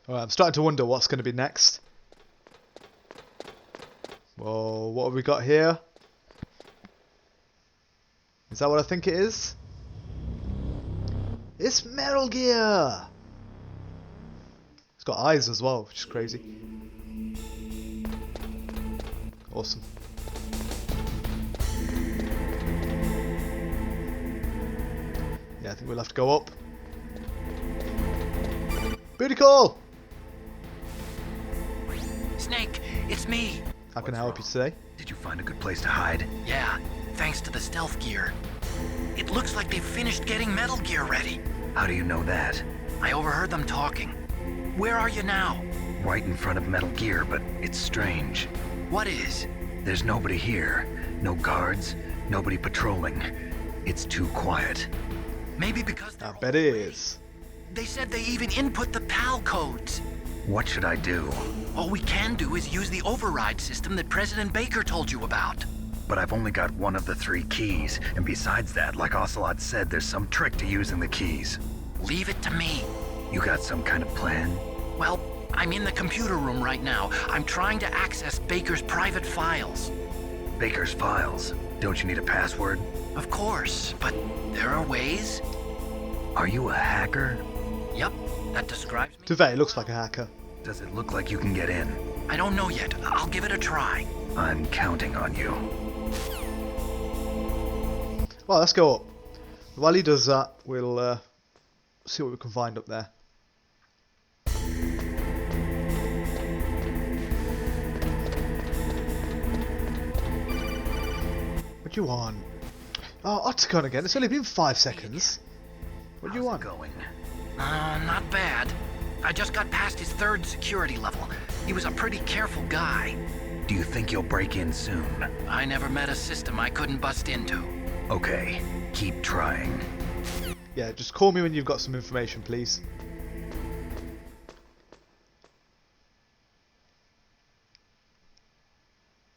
Alright, I'm starting to wonder what's going to be next. Whoa, what have we got here? Is that what I think it is? It's Metal Gear! It's got eyes as well, which is crazy. Awesome. Yeah, I think we'll have to go up. Booty call! Snake, it's me. How can I help you today? Did you find a good place to hide? Yeah, thanks to the stealth gear. It looks like they've finished getting Metal Gear ready. How do you know that? I overheard them talking. Where are you now? Right in front of Metal Gear, but it's strange. What is? There's nobody here. No guards, nobody patrolling. It's too quiet. Maybe because they're I bet it is. They said they even input the PAL codes. What should I do? All we can do is use the override system that President Baker told you about. But I've only got one of the 3 keys, and besides that, like Ocelot said, there's some trick to using the keys. Leave it to me. You got some kind of plan? Well, I'm in the computer room right now. I'm trying to access Baker's private files. Baker's files? Don't you need a password? Of course, but there are ways. Are you a hacker? Yep, that describes me. To be fair, it looks like a hacker. Does it look like you can get in? I don't know yet. I'll give it a try. I'm counting on you. Well, let's go up. While he does that, we'll see what we can find up there. What do you want? Oh, Otacon again. It's only been 5 seconds. What do you want? How's it going? Not bad. I just got past his 3rd security level. He was a pretty careful guy. Do you think you'll break in soon? I never met a system I couldn't bust into. Okay, keep trying. Yeah, just call me when you've got some information, please.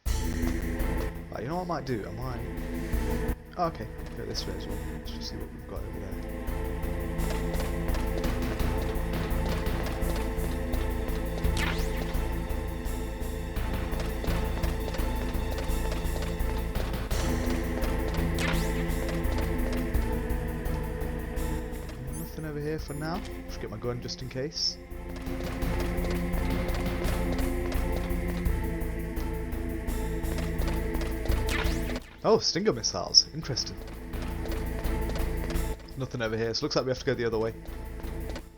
Right, you know what I might do? I might... Oh, okay, go this way as well. Let's just see what we've got over there. Nothing over here for now. Just get my gun just in case. Oh, Stinger missiles. Interesting. Nothing over here, so looks like we have to go the other way.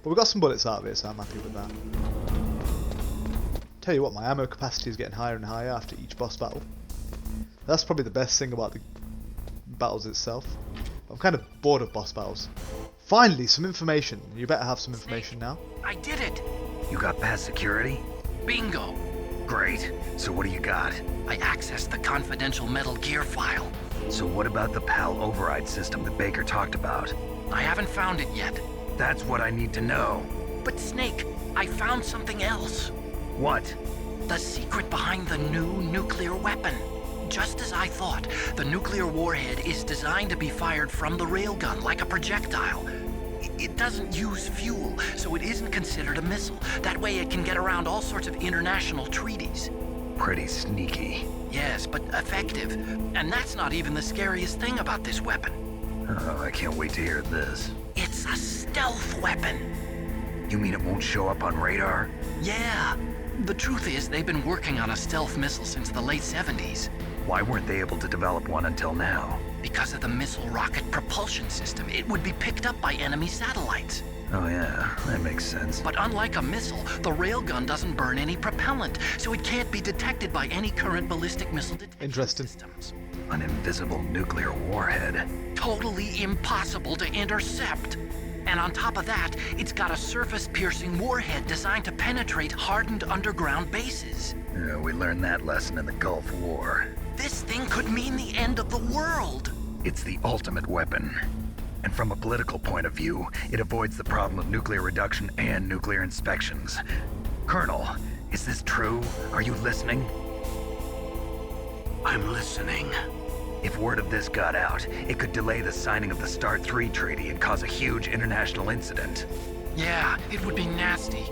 But we got some bullets out of it, so I'm happy with that. Tell you what, my ammo capacity is getting higher and higher after each boss battle. That's probably the best thing about the battles itself. I'm kind of bored of boss battles. Finally, some information. You better have some information now. I did it! You got past security? Bingo! Great. So what do you got? I accessed the confidential Metal Gear file. So what about the PAL override system that Baker talked about? I haven't found it yet. That's what I need to know. But Snake, I found something else. What? The secret behind the new nuclear weapon. Just as I thought, the nuclear warhead is designed to be fired from the railgun like a projectile. It doesn't use fuel, so it isn't considered a missile. That way it can get around all sorts of international treaties. Pretty sneaky. Yes, but effective. And that's not even the scariest thing about this weapon. Oh, I can't wait to hear this. It's a stealth weapon. You mean it won't show up on radar? Yeah. The truth is, they've been working on a stealth missile since the late 70s. Why weren't they able to develop one until now? Because of the missile rocket propulsion system, it would be picked up by enemy satellites. Oh yeah, that makes sense. But unlike a missile, the railgun doesn't burn any propellant, so it can't be detected by any current ballistic missile detection Interesting. systems. An invisible nuclear warhead. Totally impossible to intercept. And on top of that, it's got a surface-piercing warhead designed to penetrate hardened underground bases. Yeah, we learned that lesson in the Gulf War. This thing could mean the end of the world. It's the ultimate weapon. And from a political point of view, it avoids the problem of nuclear reduction and nuclear inspections. Colonel, is this true? Are you listening? I'm listening. If word of this got out, it could delay the signing of the START 3 treaty and cause a huge international incident. Yeah, it would be nasty.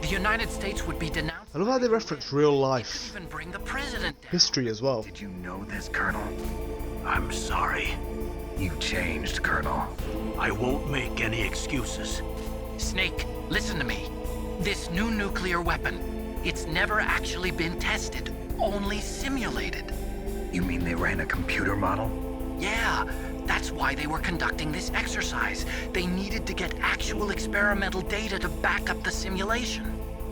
The United States would be denounced. I love how they reference real It life could even bring the president down. history as well. Did you know this, Colonel? I'm sorry. You changed, Colonel. I won't make any excuses. Snake, listen to me. This new nuclear weapon, it's never actually been tested, only simulated. You mean they ran a computer model? Yeah, that's why they were conducting this exercise. They needed to get actual experimental data to back up the simulation.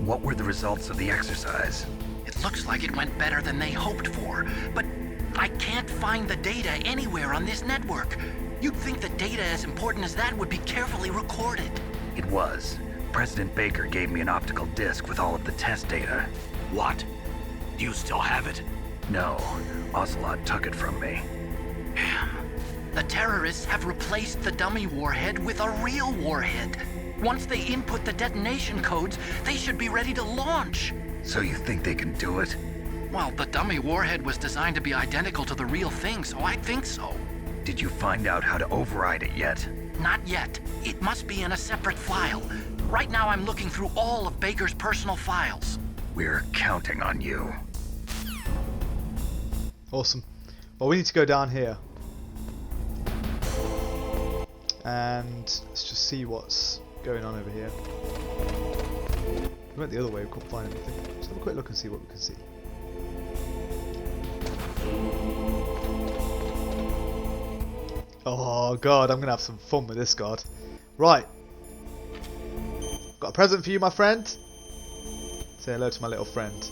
What were the results of the exercise? It looks like it went better than they hoped for, but I can't find the data anywhere on this network. You'd think the data as important as that would be carefully recorded. It was. President Baker gave me an optical disc with all of the test data. What? Do you still have it? No, Ocelot took it from me. Damn. The terrorists have replaced the dummy warhead with a real warhead. Once they input the detonation codes, they should be ready to launch. So you think they can do it? Well, the dummy warhead was designed to be identical to the real thing, so I think so. Did you find out how to override it yet? Not yet. It must be in a separate file. Right now I'm looking through all of Baker's personal files. We're counting on you. Awesome. Well, we need to go down here. And let's just see what's going on over here. We went the other way, we couldn't find anything. Let's have a quick look and see what we can see. Oh god, I'm gonna have some fun with this god. Right. Got a present for you, my friend. Say hello to my little friend.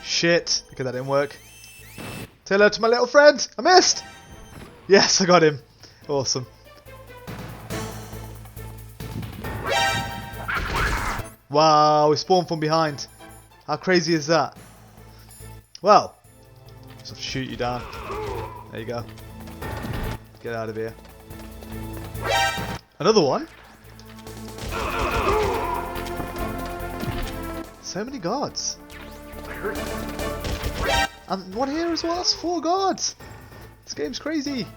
Shit. Okay, that didn't work. Say hello to my little friend. I missed. Yes, I got him. Awesome. Wow, we spawned from behind. How crazy is that? Well, just have to shoot you down. There you go. Get out of here. Another one? So many guards. And one here as well. That's 4 guards. This game's crazy.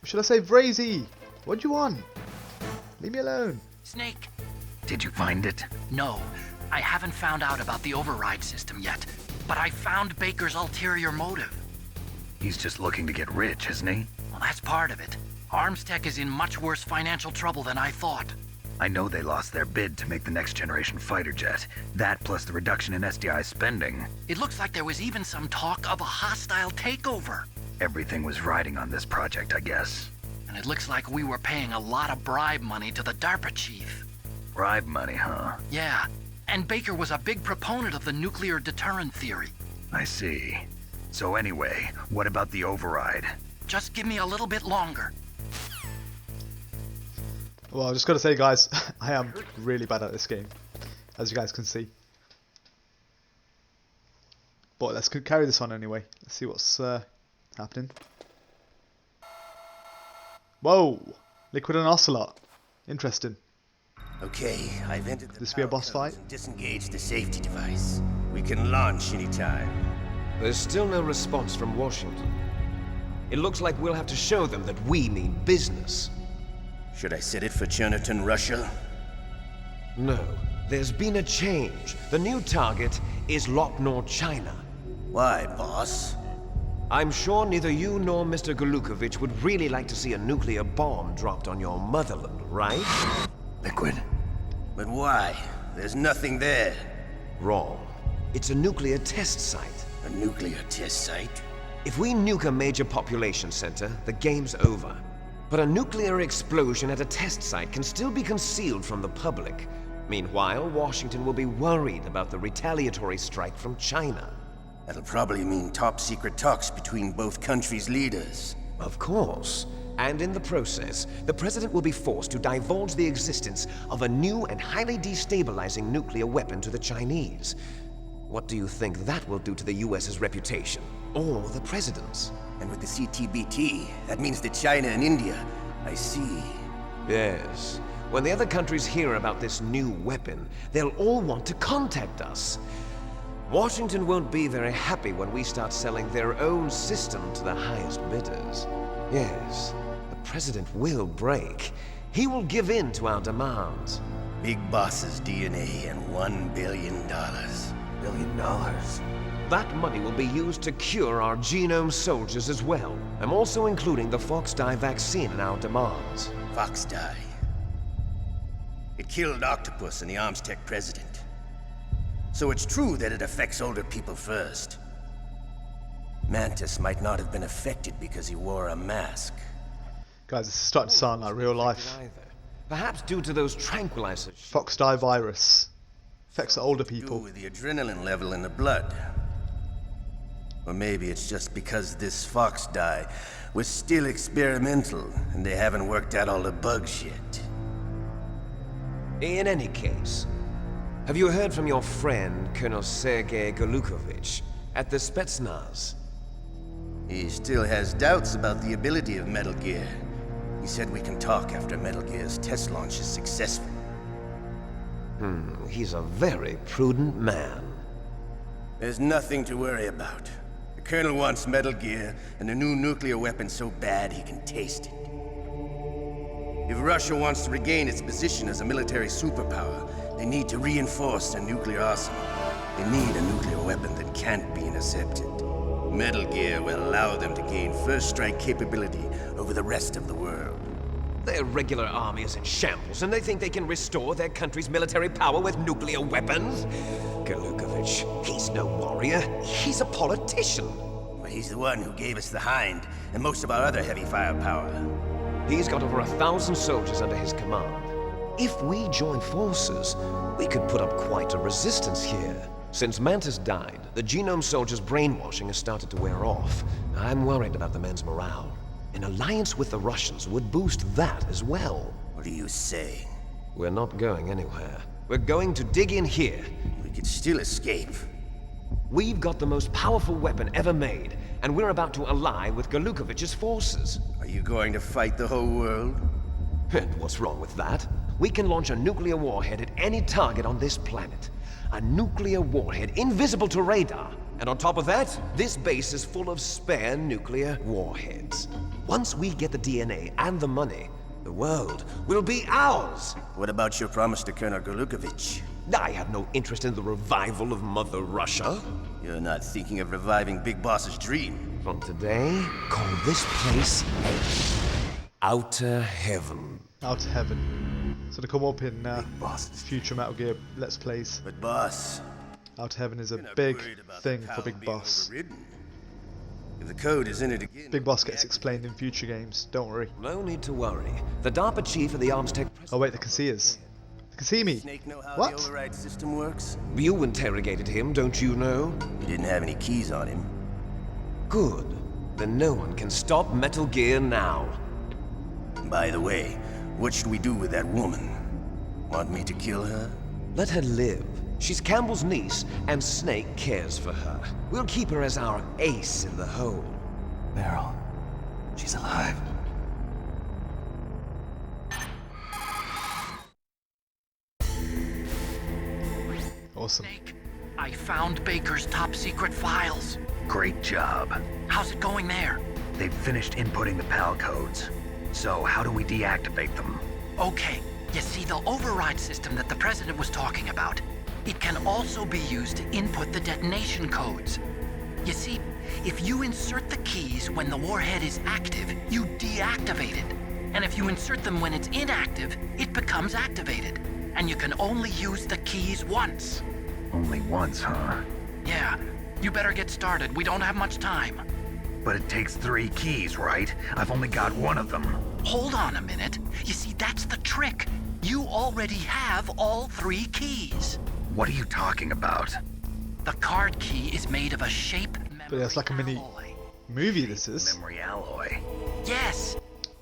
Or should I say brazy? What do you want? Leave me alone. Snake. Did you find it? No, I haven't found out about the override system yet, but I found Baker's ulterior motive. He's just looking to get rich, isn't he? Well, that's part of it. Armstech is in much worse financial trouble than I thought. I know they lost their bid to make the next generation fighter jet. That plus the reduction in SDI spending. It looks like there was even some talk of a hostile takeover. Everything was riding on this project, I guess. And it looks like we were paying a lot of bribe money to the DARPA chief. Bribe money, huh? Yeah, and Baker was a big proponent of the nuclear deterrent theory. I see. So anyway, what about the override? Just give me a little bit longer. Well, I just gotta say, guys, I am really bad at this game, as you guys can see. But let's carry this on anyway. Let's see what's happening. Whoa! Liquid and Ocelot. Interesting. Okay, I've entered the This be a power boss codes fight? and disengaged the safety device. We can launch anytime. There's still no response from Washington. It looks like we'll have to show them that we mean business. Should I set it for Cherniton, Russia? No, there's been a change. The new target is Lopnor, China. Why, boss? I'm sure neither you nor Mr. Golukovich would really like to see a nuclear bomb dropped on your motherland, right? Liquid. But why? There's nothing there. Wrong. It's a nuclear test site. A nuclear test site? If we nuke a major population center, the game's over. But a nuclear explosion at a test site can still be concealed from the public. Meanwhile, Washington will be worried about the retaliatory strike from China. That'll probably mean top-secret talks between both countries' leaders. Of course. And in the process, the president will be forced to divulge the existence of a new and highly destabilizing nuclear weapon to the Chinese. What do you think that will do to the US's reputation? Or the president's? And with the CTBT, that means that China and India. I see. Yes. When the other countries hear about this new weapon, they'll all want to contact us. Washington won't be very happy when we start selling their own system to the highest bidders. Yes, the president will break. he will give in to our demands. Big Boss's DNA and $1 billion. $1 billion. That money will be used to cure our genome soldiers as well. I'm also including the Fox-Die vaccine in our demands. Fox-Die. It killed Octopus and the Armstech president. So it's true that it affects older people first. Mantis might not have been affected because he wore a mask. Guys, this is starting to sound like real life. Perhaps due to those tranquilizers. Fox-Die virus. Affects the older people. With the adrenaline level in the blood. Or maybe it's just because this Fox-Die was still experimental and they haven't worked out all the bugs yet. In any case, have you heard from your friend, Colonel Sergei Golukovich, at the Spetsnaz? He still has doubts about the ability of Metal Gear. He said we can talk after Metal Gear's test launch is successful. He's a very prudent man. There's nothing to worry about. The Colonel wants Metal Gear and a new nuclear weapon so bad he can taste it. If Russia wants to regain its position as a military superpower, they need to reinforce their nuclear arsenal. They need a nuclear weapon that can't be intercepted. Metal Gear will allow them to gain first strike capability over the rest of the world. Their regular army is in shambles, and they think they can restore their country's military power with nuclear weapons? Golukovich, he's no warrior. He's a politician. But he's the one who gave us the Hind and most of our other heavy firepower. He's got over 1,000 soldiers under his command. If we join forces, we could put up quite a resistance here. Since Mantis died, the genome soldiers' brainwashing has started to wear off. I'm worried about the men's morale. An alliance with the Russians would boost that as well. What are you saying? We're not going anywhere. We're going to dig in here. We could still escape. We've got the most powerful weapon ever made, and we're about to ally with Golukovich's forces. Are you going to fight the whole world? And what's wrong with that? We can launch a nuclear warhead at any target on this planet. A nuclear warhead invisible to radar. And on top of that, this base is full of spare nuclear warheads. Once we get the DNA and the money, the world will be ours! What about your promise to Colonel Golukovich? I have no interest in the revival of Mother Russia. You're not thinking of reviving Big Boss's dream. From today, call this place Outer Heaven. Outer Heaven. So to come up in future Metal Gear Let's Plays. But boss, Outer Heaven is a big thing for Big Boss. If the code is in it again, Big Boss gets explained in future games, don't worry. No need to worry. The DARPA chief of the Armstech... Oh wait, they can see us. They can see me. Snake know how What? the override system works? You interrogated him, don't you know? You didn't have any keys on him. Good. Then no one can stop Metal Gear now. By the way, what should we do with that woman? Want me to kill her? Let her live. She's Campbell's niece, and Snake cares for her. We'll keep her as our ace in the hole. Meryl, she's alive. Awesome. Snake, I found Baker's top secret files. Great job. How's it going there? They've finished inputting the PAL codes. So how do we deactivate them? Okay, you see the override system that the president was talking about. It can also be used to input the detonation codes. You see, if you insert the keys when the warhead is active, you deactivate it. And if you insert them when it's inactive, it becomes activated. And you can only use the keys once. Only once, huh? Yeah, you better get started. We don't have much time. But it takes 3 keys, right? I've only got 1 of them. Hold on a minute. You see, that's the trick. You already have all 3 keys. What are you talking about? The card key is made of a shape But yeah, it's like a mini alloy. movie, this is. Memory alloy. Yes.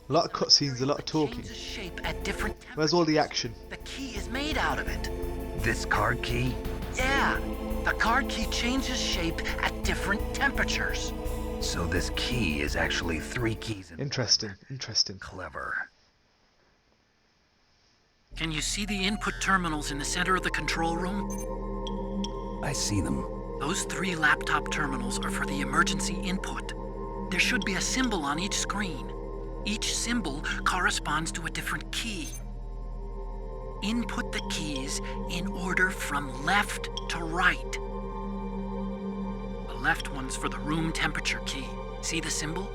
A lot of cutscenes, a lot of talking. Changes shape at different Where's all the action? The key is made out of it. This card key? Yeah. The card key changes shape at different temperatures. So this key is actually 3 keys in Interesting, interesting. Clever. Can you see the input terminals in the center of the control room? I see them. Those 3 laptop terminals are for the emergency input. There should be a symbol on each screen. Each symbol corresponds to a different key. Input the keys in order from left to right. The left one's for the room temperature key. See the symbol?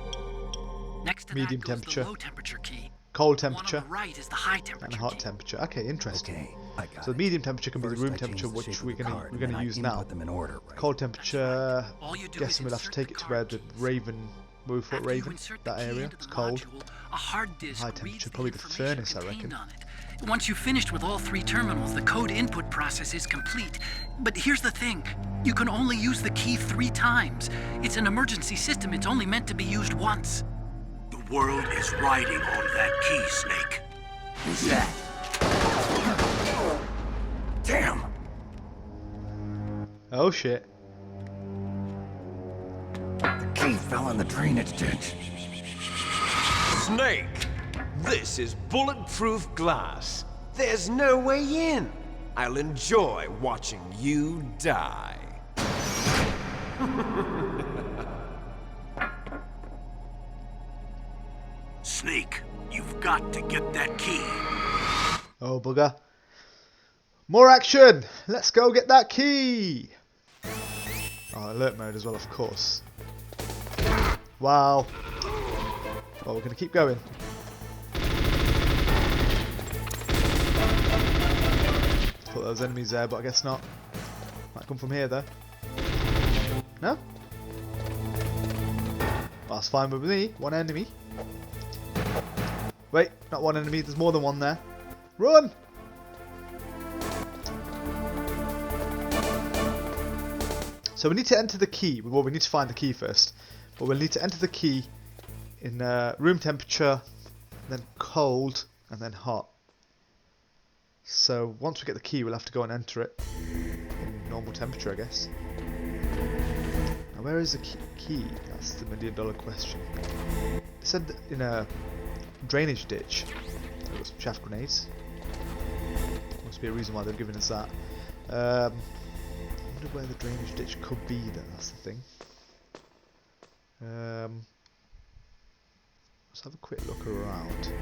Next to Medium that goes temperature. the low temperature key. Cold The one temperature on the right is the high temperature and a hot key. temperature. Okay, interesting. Okay, I got So it. the medium temperature can be the First, room I change temperature, the which shape we're of the card, gonna and I use now. input them in order, right? Cold temperature. All you do Guessing is we'll have to insert take the it to where the cartridge. Raven, where we fought After you Raven. insert the That key area. into It's the cold. module, a hard disk High reads temperature, the probably the information furnace, I contained reckon. on it. Once you've finished with all 3 terminals, the code input process is complete. But here's the thing. You can only use the key 3 times. It's an emergency system. It's only meant to be used once. The world is riding on that key, Snake. Who's that? Damn! Oh shit. The key fell in the drainage ditch. Snake! This is bulletproof glass. There's no way in. I'll enjoy watching you die. Snake, you've got to get that key. Oh bugger. More action! Let's go get that key! Oh, alert mode as well, of course. Wow. Well, we're going to keep going. Thought there was enemies there, but I guess not. Might come from here though. No? That's fine with me. One enemy. Wait, not one enemy. There's more than one there. Run! So we need to enter the key. Well, we need to find the key first. But we'll need to enter the key in room temperature, then cold, and then hot. So once we get the key, we'll have to go and enter it in normal temperature, I guess. Now where is the key? That's the $1 million question. It said in a drainage ditch. There got some chaff grenades. Must be a reason why they've given us that. I wonder where the drainage ditch could be then, that's the thing. Let's have a quick look around.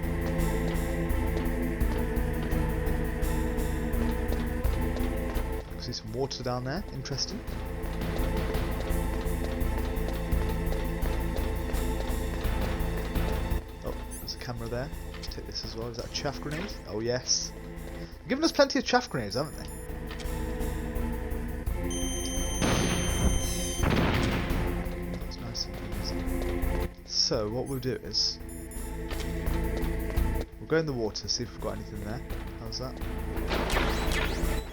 I can see some water down there, interesting. Oh, there's a camera there. Let's take this as well. Is that a chaff grenade? Oh yes. They've given us plenty of chaff grenades, haven't they? That's nice and easy. So what we'll do is we'll go in the water, see if we've got anything there. How's that?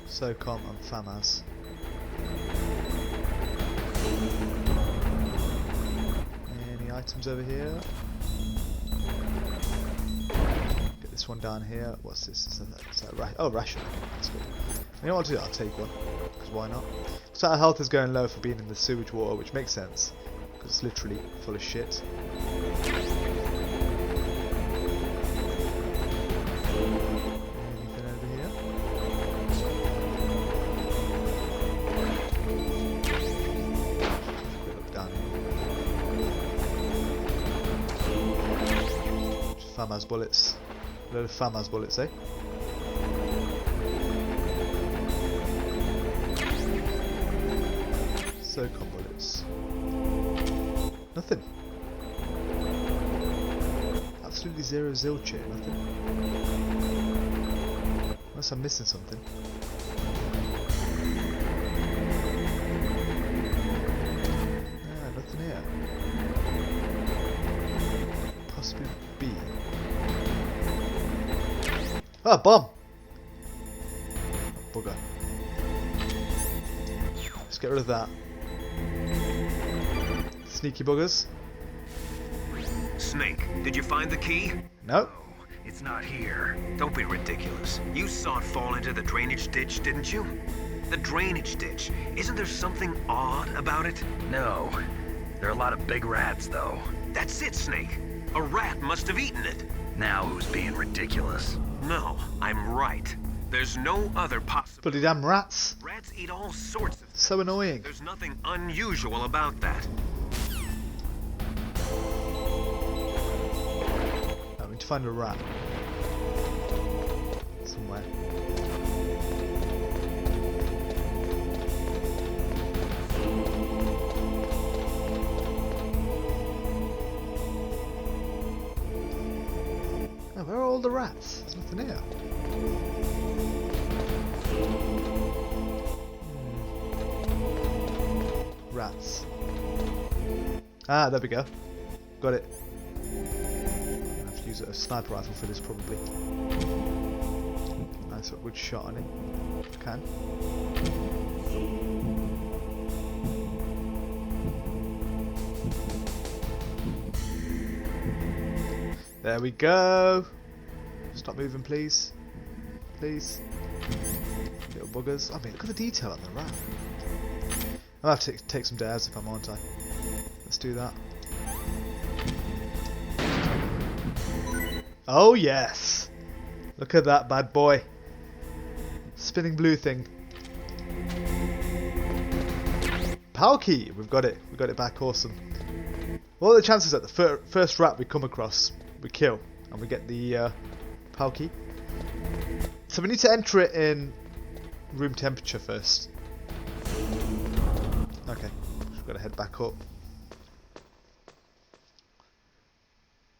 SOCOM and FAMAS. Any items over here? Get this one down here. What's this? Is that oh, ration. That's good. You know what I'll do? I'll take one. Because why not? So our health is going low for being in the sewage water, which makes sense. Because it's literally full of shit. Anything over here? Look down here. FAMAS bullets. A load of FAMAS bullets, eh? SOCOM bullets. Nothing. Absolutely zero zilch here, nothing. Unless I'm missing something. Yeah, nothing here. Possibly B. Ah, bomb! Oh, bugger. Let's get rid of that. Sneaky buggers. Snake, did you find the key? Nope. Oh, it's not here. Don't be ridiculous. You saw it fall into the drainage ditch, didn't you? The drainage ditch. Isn't there something odd about it? No. There are a lot of big rats, though. That's it, Snake. A rat must have eaten it. Now who's being ridiculous? No, I'm right. There's no other possible. Bloody damn rats. Rats eat all sorts of things. So annoying. There's nothing unusual about that. to find a rat. Somewhere. Oh, where are all the rats? There's nothing here. Rats. Ah, there we go. Got it. I have to use a sniper rifle for this probably. Nice, got a good shot on him. Can. There we go. Stop moving, please. Please. Little buggers. I mean, look at the detail on the rat. I'll have to take some dares if I'm on time. Let's do that. Oh yes! Look at that bad boy. Spinning blue thing. Power key! We've got it. We got it back. Awesome. What are the chances that the first rat we come across, we kill, and we get the power key? So we need to enter it in room temperature first. Okay, we've got to head back up.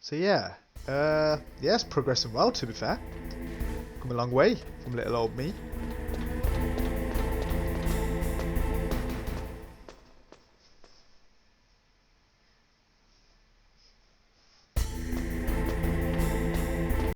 So yeah, it's progressing well to be fair. Come a long way from little old me.